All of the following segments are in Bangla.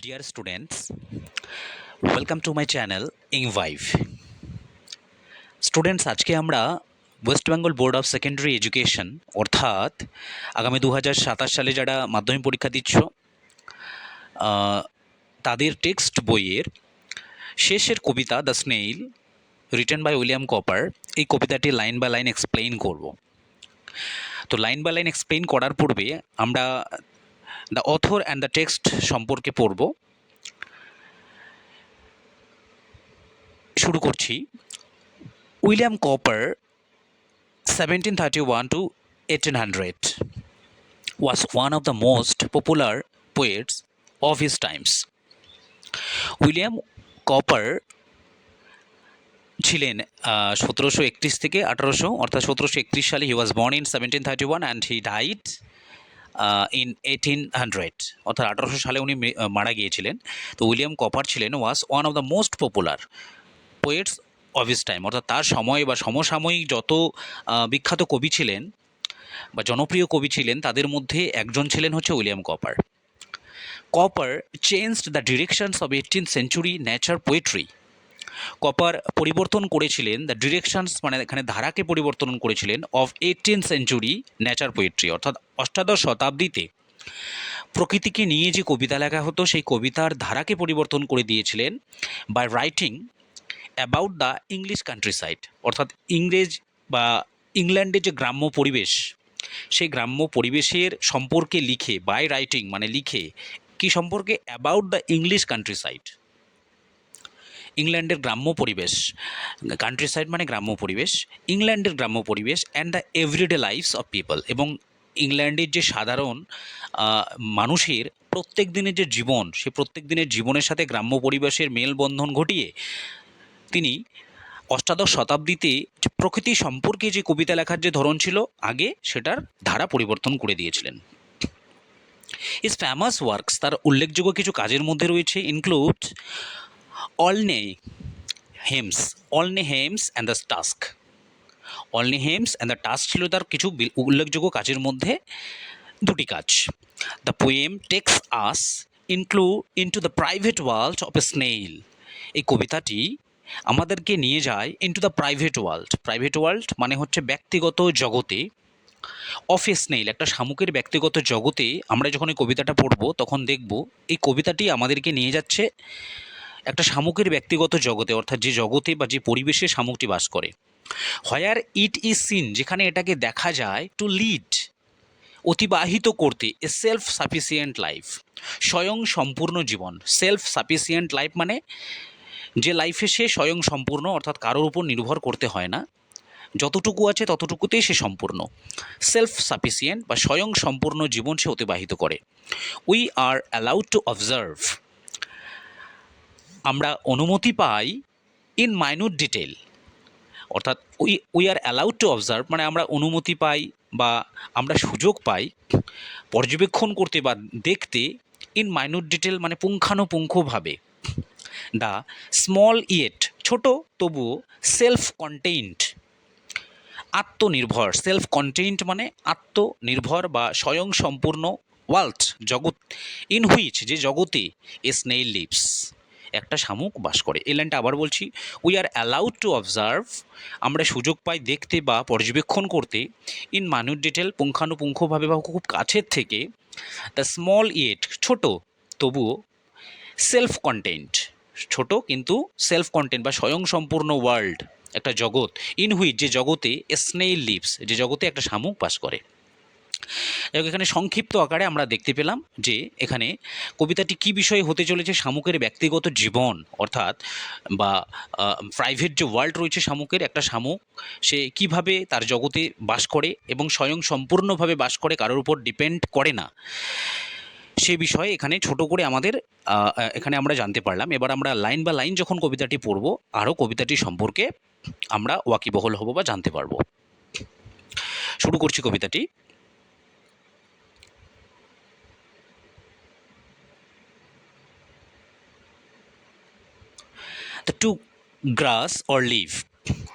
Dear students, welcome to my channel Ingvive. Students, আজকে আমরা West Bengal board of secondary education অর্থাৎ আগামী 2027 সালে যারা মাধ্যমিক পরীক্ষা দিচ্ছ তাদের টেক্সট বইয়ের শেষের কবিতা the snail written by William Cowper, এই কবিতাটি লাইন বাই লাইন এক্সপ্লেইন করব। তো লাইন বাই লাইন এক্সপ্লেইন করার পূর্বে আমরা the author and the text সম্পর্কে পড়ব। শুরু করছি। William copper 1731 to 1800 was one of the most popular poets of his times. William Cowper ছিলেন 1731 থেকে 1800, অর্থাৎ 1731 সালে he was born in 1731 and he died in 1800, অর্থাৎ 1800 সালে উনি মারা গিয়েছিলেন। তো উইলিয়াম কপার ছিলেন was one of the most popular poets of his time, অর্থাৎ তার সময় বা সমসাময়িক যত বিখ্যাত কবি ছিলেন বা জনপ্রিয় কবি ছিলেন তাদের মধ্যে একজন ছিলেন হচ্ছে William copper. Copper changed the directions of 18th century nature poetry. Copper পরিবর্তন করেছিলেন দ্য ডিরেকশনস, মানে এখানে ধারাকে পরিবর্তন করেছিলেন of 18th century nature poetry, অর্থাৎ অষ্টাদশ শতাব্দীতে প্রকৃতিকে নিয়ে যে কবিতা লেখা হতো সেই কবিতার ধারাকে পরিবর্তন করে দিয়েছিলেন by writing about the English countryside, অর্থাৎ ইংরেজ বা ইংল্যান্ডের যে গ্রাম্য পরিবেশ সেই গ্রাম্য পরিবেশের সম্পর্কে লিখে, বাই রাইটিং মানে লিখে, কি সম্পর্কে? About the English country side, ইংল্যান্ডের গ্রাম্য পরিবেশ, কান্ট্রি সাইড মানে গ্রাম্য পরিবেশ, ইংল্যান্ডের গ্রাম্য পরিবেশ and the everyday lives of people, এবং ইংল্যান্ডের যে সাধারণ মানুষের প্রত্যেক দিনের যে জীবন, সে প্রত্যেক দিনের জীবনের সাথে গ্রাম্য পরিবেশের মেলবন্ধন ঘটিয়ে তিনি অষ্টাদশ শতাব্দীতে প্রকৃতি সম্পর্কে যে কবিতা লেখার যে ধরন ছিল আগে, সেটার ধারা পরিবর্তন করে দিয়েছিলেন। ইস ফেমাস ওয়ার্কস, তার উল্লেখযোগ্য কিছু কাজের মধ্যে রয়েছে include Olney hymns, Olney hymns and the task. Olney hymns and the task ছিল তার কিছু উল্লেখযোগ্য কাজের মধ্যে দুটি কাজ। The poem takes us into the private world of a snail, এই কবিতাটি আমাদেরকে নিয়ে যায় into the private world. Private world মানে হচ্ছে ব্যক্তিগত জগতে, অফ এ স্নেইল একটা শামুকের ব্যক্তিগত জগতে। আমরা যখন এই কবিতাটা পড়ব তখন দেখব এই কবিতাটি আমাদেরকে নিয়ে যাচ্ছে একটা শামুকের ব্যক্তিগত জগতে, অর্থাৎ যে জগতে বা যে পরিবেশে শামুকটি বাস করে। হোয়ার ইট ইজ সিন, যেখানে এটাকে দেখা যায়, টু লিড অতিবাহিত করতে, এ সেলফ সাফিসিয়েন্ট লাইফ, স্বয়ং সম্পূর্ণ জীবন। সেলফ সাফিসিয়েন্ট লাইফ মানে যে লাইফে সে স্বয়ং সম্পূর্ণ, অর্থাৎ কারোর উপর নির্ভর করতে হয় না, যতটুকু আছে ততটুকুতেই সে সম্পূর্ণ। সেলফ সাফিসিয়েন্ট বা স্বয়ং সম্পূর্ণ জীবন সে অতিবাহিত করে। We are allowed to observe, আমরা অনুমতি পাই ইন মাইনিউট ডিটেল, অর্থাৎ we are allowed to observe মানে আমরা অনুমতি পাই বা আমরা সুযোগ পাই পর্যবেক্ষণ করতে বা দেখতে, ইন মাইনিউট ডিটেল মানে পুঙ্খানুপুঙ্খভাবে, দ্য স্মল ইয়েট ছোট তবুও সেলফ কন্টেইনড আত্মনির্ভর, সেলফ কন্টেইনড মানে আত্মনির্ভর বা স্বয়ং সম্পূর্ণ ওয়ার্ল্ড জগৎ, ইন হুইচ যে জগতে এ স্নেইল লিভস একটা শামুক বাস করে। এই লাইনটা আবার বলছি, we are allowed to observe আমরা সুযোগ পাই দেখতে বা পর্যবেক্ষণ করতে, ইন মাইনিউট ডিটেল পুঙ্খানুপুঙ্খভাবে বা খুব কাছের থেকে, দ্য স্মল ইয়েট ছোট তবুও, সেলফ কন্টেন্ট ছোট কিন্তু সেলফ কন্টেন্ট বা স্বয়ং সম্পূর্ণ ওয়ার্ল্ড একটা জগৎ, ইন হুইচ যে জগতে এ স্নেইল লিভস যে জগতে একটা শামুক বাস করে। এখানে সংক্ষিপ্ত আকারে আমরা দেখতে পেলাম যে এখানে কবিতাটি কী বিষয়ে হতে চলেছে, শামুকের ব্যক্তিগত জীবন, অর্থাৎ বা প্রাইভেট যে ওয়ার্ল্ড রয়েছে শামুকের, একটা শামুক সে কিভাবে তার জগতে বাস করে এবং স্বয়ং সম্পূর্ণভাবে বাস করে, কারোর উপর ডিপেন্ড করে না, সে বিষয়ে এখানে ছোট করে আমাদের এখানে আমরা জানতে পারলাম। এবার আমরা লাইন বা লাইন যখন কবিতাটি পড়ব আরও কবিতাটি সম্পর্কে আমরা ওয়াকিবহল হব বা জানতে পারব। শুরু করছি কবিতাটি। The two grass or leaf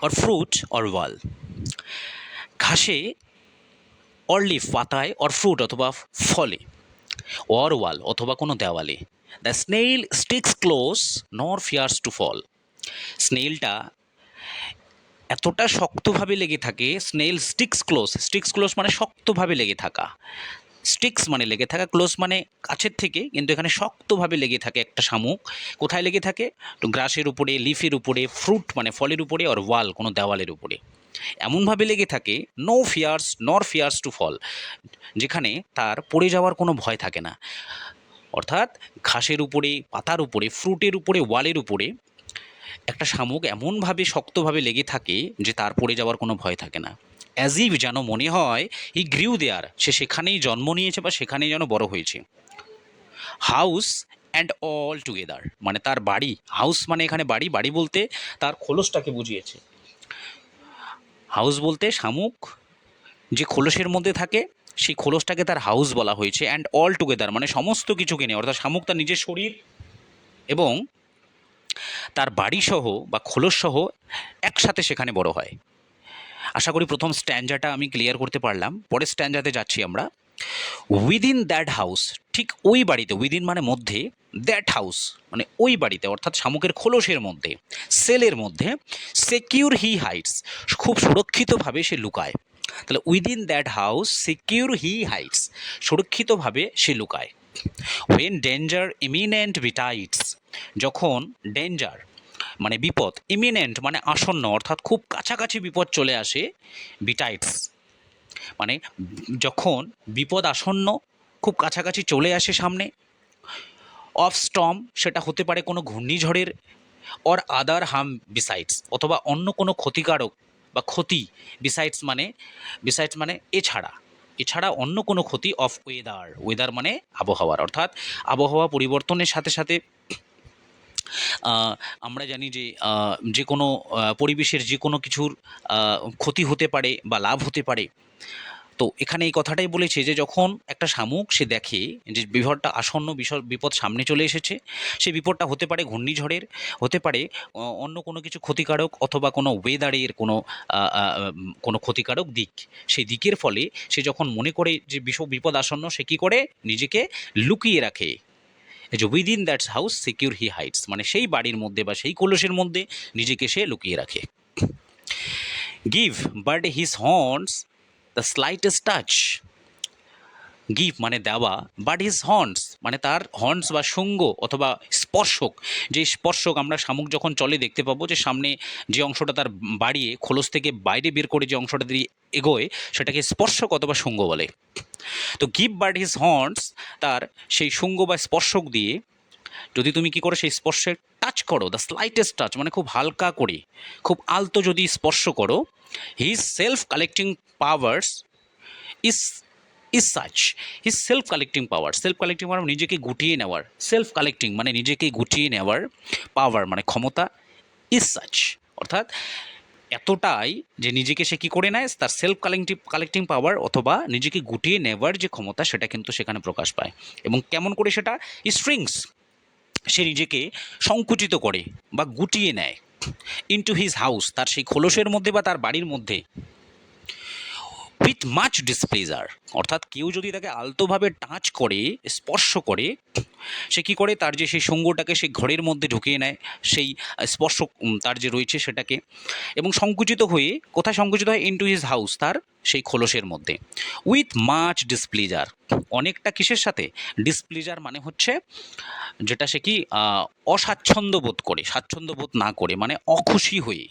or fruit or wall, ঘাসে or leaf পাতায় or fruit অথবা ফলে or wall অথবা কোনো দেওয়ালে, দ্য স্নেইল স্টিক্স ক্লোজ নর ফিয়ার্স টু ফল। স্নেইলটা এতটা শক্তভাবে লেগে থাকে, snail sticks close, sticks close মানে শক্তভাবে লেগে থাকা, স্টিক্স মানে লেগে থাকা, ক্লোজ মানে কাছের থেকে, কিন্তু এখানে শক্তভাবে লেগে থাকে একটা শামুক। কোথায় লেগে থাকে? তো গ্রাসের উপরে, লিফের উপরে, ফ্রুট মানে ফলের উপরে, আর ওয়াল কোনো দেওয়ালের উপরে এমনভাবে লেগে থাকে, নো ফিয়ার্স নর ফিয়ার্স টু ফল, যেখানে তার পড়ে যাওয়ার কোনো ভয় থাকে না। অর্থাৎ ঘাসের উপরে, পাতার উপরে, ফ্রুটের উপরে, ওয়ালের উপরে একটা শামুক এমনভাবে শক্তভাবে লেগে থাকে যে তার পড়ে যাওয়ার কোনো ভয় থাকে না। অ্যাজ ইফ যেন মনে হয় হি গ্রিউ দেয়ার, সে সেখানেই জন্ম নিয়েছে বা সেখানেই যেন বড় হয়েছে। হাউস অ্যান্ড অল টুগেদার মানে তার বাড়ি, হাউস মানে এখানে বাড়ি, বাড়ি বলতে তার খোলসটাকে বুঝিয়েছে। হাউস বলতে শামুক যে খোলসের মধ্যে থাকে সেই খোলসটাকে তার হাউস বলা হয়েছে। অ্যান্ড অল টুগেদার মানে সমস্ত কিছুকে নিয়ে, অর্থাৎ শামুক তার নিজের শরীর এবং তার বাড়িসহ বা খোলসসহ একসাথে সেখানে বড় হয়। আশা করি প্রথম স্ট্যান্ডাটা আমি ক্লিয়ার করতে পারলাম। পরের স্ট্যান্ডাতে যাচ্ছি আমরা। উইদিন দ্যাট হাউস, ঠিক ওই বাড়িতে, উইদিন মানে মধ্যে, দ্যাট হাউস মানে ওই বাড়িতে, অর্থাৎ শামুকের খোলসের মধ্যে, সেলের মধ্যে, সিকিউর হি হাইটস খুব সুরক্ষিতভাবে সে লুকায়। তাহলে within that house secure he Heights সুরক্ষিতভাবে সে লুকায়। হোয়েন ডেঞ্জার ইমিনেন্ট বিটাইটস, যখন ডেঞ্জার মানে বিপদ, ইমিনেন্ট মানে আসন্ন, অর্থাৎ খুব কাছাকাছি বিপদ চলে আসে, বিটাইটস মানে যখন বিপদ আসন্ন, খুব কাছাকাছি চলে আসে সামনে। অফ স্টর্ম সেটা হতে পারে কোনো ঘূর্ণিঝড়ের, অর আদার হার্ম বিসাইডস অথবা অন্য কোনো ক্ষতিকারক বা ক্ষতি, বিসাইডস মানে এছাড়া, এছাড়া অন্য কোনো ক্ষতি। অফ ওয়েদার, ওয়েদার মানে আবহাওয়ার, অর্থাৎ আবহাওয়া পরিবর্তনের সাথে সাথে আমরা জানি যে যে কোনো পরিবেশের যে কোনো কিছুর ক্ষতি হতে পারে বা লাভ হতে পারে। তো এখানে এই কথাটাই বলেছে যে যখন একটা শামুক সে দেখে যে বিপদটা আসন্ন, বিপদ সামনে চলে এসেছে, সেই বিপদটা হতে পারে ঘূর্ণিঝড়ের, হতে পারে অন্য কোনো কিছু ক্ষতিকারক, অথবা কোনো ওয়েদারের কোনো কোনো ক্ষতিকারক দিক, সেই দিকের ফলে সে যখন মনে করে যে বিপদ আসন্ন, সে কী করে? নিজেকে লুকিয়ে রাখে। এই যে within that's house secure he Heights মানে সেই বাড়ির মধ্যে বা সেই কলসের মধ্যে নিজেকে সে লুকিয়ে রাখে। Give but his horns the slightest touch, give মানে দেওয়া, বাট হিজ হর্নস মানে তার হর্নস বা শুঙ্গ অথবা স্পর্শক, যে স্পর্শক আমরা শামুক যখন চলে দেখতে পাবো যে সামনে যে অংশটা তার বাড়িয়ে খোলস থেকে বাইরে বের করে যে অংশটা দিয়ে এগোয় সেটাকে স্পর্শক অথবা শুঙ্গ বলে। তো গিভ বাট হিজ হর্নস, তার সেই শুঙ্গ বা স্পর্শক দিয়ে যদি তুমি কি করো সেই স্পর্শে টাচ করো, দ্য স্লাইটেস্ট টাচ মানে খুব হালকা করে, খুব আলতো যদি স্পর্শ করো, his self collecting powers is is such, his self collecting power, self collecting মানে নিজেকে গুটিয়ে নেওয়ার, সেলফ কালেক্টিং মানে নিজেকে গুটিয়ে নেওয়ার, পাওয়ার মানে ক্ষমতা, ইজ সাচ অর্থাৎ এতটাই যে নিজেকে সে কী করে নেয়, তার সেলফ কালেক্টিং পাওয়ার অথবা নিজেকে গুটিয়ে নেওয়ার যে ক্ষমতা সেটা কিন্তু সেখানে প্রকাশ পায়। এবং কেমন করে সেটা? স্ট্রিংস সে নিজেকে সংকুচিত করে বা গুটিয়ে নেয়, ইনটু হিজ হাউস তার সেই খোলসের মধ্যে বা তার বাড়ির মধ্যে, উইথ মাচ ডিসপ্লেজার অর্থাৎ কেউ যদি তাকে আলতোভাবে টাচ করে, স্পর্শ করে, সে কী করে? তার যে সেই সঙ্গটাকে সেই ঘরের মধ্যে ঢুকিয়ে নেয়, সেই স্পর্শ তার যে রয়েছে সেটাকে, এবং সংকুচিত হয়ে কোথায় সংকুচিত হয়? ইনটু হিজ হাউস তার সেই খোলসের মধ্যে। উইথ মাচ ডিসপ্লেজার অনেকটা কিসের সাথে? ডিসপ্লেজার মানে হচ্ছে যেটা সে কি অস্বাচ্ছন্দ্য বোধ করে, স্বাচ্ছন্দ্য বোধ না করে মানে অখুশি হয়ে,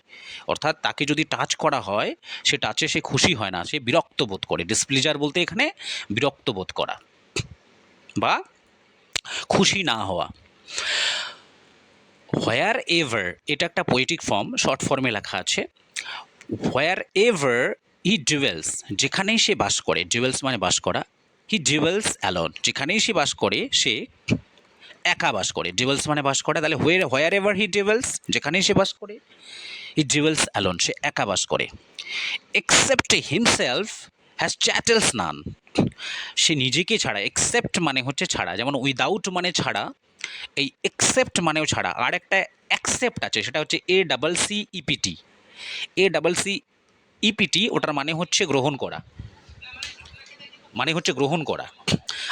অর্থাৎ তাকে যদি টাচ করা হয় সে টাচে সে খুশি হয় না, সে বিরক্ত বোধ করে। ডিসপ্লেজার বলতে এখানে বিরক্ত বোধ করা বা খুশি না হওয়া। হোয়ার এভার এটা একটা পোয়েটিক ফর্ম, শর্ট ফর্মে লেখা আছে। হোয়ার এভার হি ডুয়েলস যেখানেই সে বাস করে, ডুয়েলস মানে বাস করা, হি ডুয়েলস অ্যালোন যেখানেই সে বাস করে সে একা বাস করে, ডুয়েলস মানে বাস করা, তাহলে হোয়ার এভার হি ডুয়েলস যেখানেই সে বাস করে, হি ডুয়েলস অ্যালোন সে একা বাস করে। এক্সেপ্ট হিমসেলফ হ্যাজ চ্যাটেলস নান সে নিজেকে ছাড়া, এক্সেপ্ট মানে হচ্ছে ছাড়া, যেমন উইদাউট মানে ছাড়া, এই এক্সেপ্ট মানেও ছাড়া। আর একটা অ্যাকসেপ্ট আছে সেটা হচ্ছে ACCEPT, ACCEPT ওটার মানে হচ্ছে গ্রহণ করা, মানে হচ্ছে গ্রহণ করা।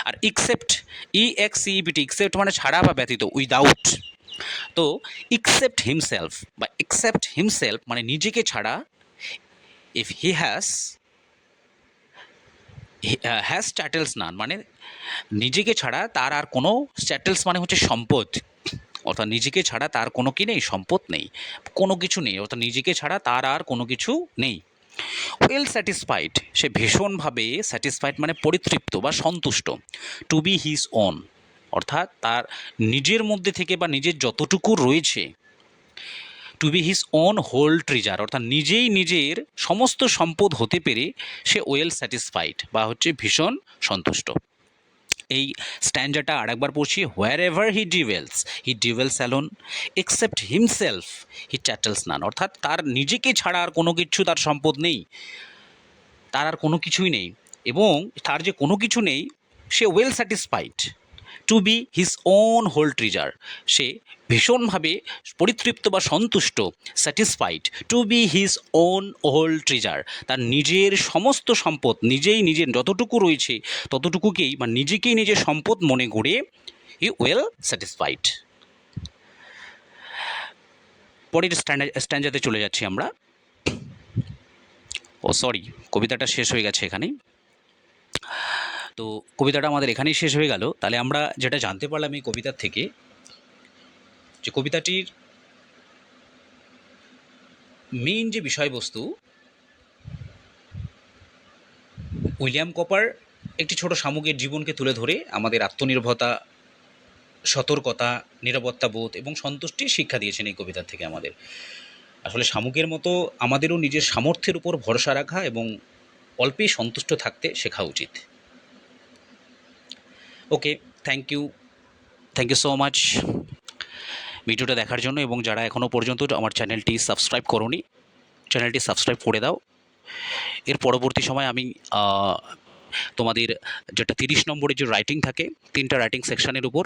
আর ইকসেপ্ট, EXCEPT, ইকসেপ্ট মানে ছাড়া বা ব্যতীত, উইদাউট। তো ইকসেপ্ট হিমসেলফ বা একসেপ্ট হিমসেলফ মানে নিজেকে ছাড়া, ইফ হি হ্যাজ চ্যাটেলস নান মানে নিজেকে ছাড়া তার আর কোনো, চ্যাটেলস মানে হচ্ছে সম্পদ, অর্থাৎ নিজেকে ছাড়া তার কোনো কি নেই, সম্পদ নেই, কোনো কিছু নেই, অর্থাৎ নিজেকে ছাড়া তার আর কোনো কিছু নেই। ওয়েল স্যাটিসফাইড, সে ভীষণভাবে স্যাটিসফাইড মানে পরিতৃপ্ত বা সন্তুষ্ট। টু বি হিজ ওন, অর্থাৎ তার নিজের মধ্যে থেকে বা নিজের যতটুকু রয়েছে, to be his own whole treasure, অর্থাৎ নিজেই নিজের সমস্ত সম্পদ হতে পেরে সে ওয়েল স্যাটিসফাইড বা হচ্ছে ভীষণ সন্তুষ্ট। এই স্ট্যান্ডাটা আরেকবার পড়ছি। Where ever he dwells alone, except himself he chattels none, অর্থাৎ তার নিজেকে ছাড়া আর কোনো কিছু তার সম্পদ নেই, তার আর কোনো কিছুই নেই, এবং তার যে কোনো কিছু নেই সে well satisfied. To be his own whole treasure, সে ভীষণভাবে পরিতৃপ্ত বা সন্তুষ্ট, satisfied. To be his own whole treasure, তার নিজের সমস্ত সম্পদ, নিজেই নিজের যতটুকু রয়েছে ততটুকুকেই বা নিজেকেই নিজের সম্পদ মনে করে হি ওয়েল স্যাটিসফাইড। পরের স্ট্যান্ডাতে চলে যাচ্ছি আমরা। ও সরি, কবিতাটা শেষ হয়ে গেছে এখানেই। তো কবিতাটা আমাদের এখানেই শেষ হয়ে গেল। তাহলে আমরা যেটা জানতে পারলাম এই কবিতার থেকে, যে কবিতাটির মেইন যে বিষয়বস্তু, উইলিয়াম কপার একটি ছোট শামুকের জীবনকে তুলে ধরে আমাদের আত্মনির্ভরতা, সতর্কতা, নিরাপত্তা বোধ এবং সন্তুষ্টির শিক্ষা দিয়েছেন এই কবিতা থেকে আমাদের। আসলে শামুকের মতো আমাদেরও নিজের সামর্থ্যের উপর ভরসা রাখা এবং অল্পেই সন্তুষ্ট থাকতে শেখা উচিত। ওকে, থ্যাংক ইউ সো মাচ ভিডিওটা দেখার জন্য, এবং যারা এখনও পর্যন্ত আমার চ্যানেলটি সাবস্ক্রাইব করোনি, চ্যানেলটি সাবস্ক্রাইব করে দাও। এর পরবর্তী সময় আমি তোমাদের যেটা 30 নম্বরের যে রাইটিং থাকে, 3টা রাইটিং সেকশানের উপর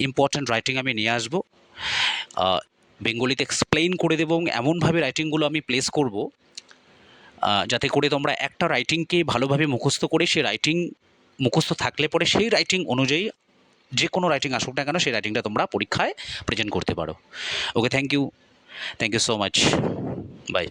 ইম্পর্ট্যান্ট রাইটিং আমি নিয়ে আসবো, বেঙ্গলিতে এক্সপ্লেইন করে দেবো, এবং এমনভাবে রাইটিংগুলো আমি প্লেস করব যাতে করে তোমরা একটা রাইটিংকে ভালোভাবে মুখস্থ করে, সেই রাইটিং মুখস্থ থাকলে পরে সেই রাইটিং অনুযায়ী যে কোনো রাইটিং আসুক না কেন সেই রাইটিংটা তোমরা পরীক্ষায় প্রেজেন্ট করতে পারো। Okay, thank you so much, by.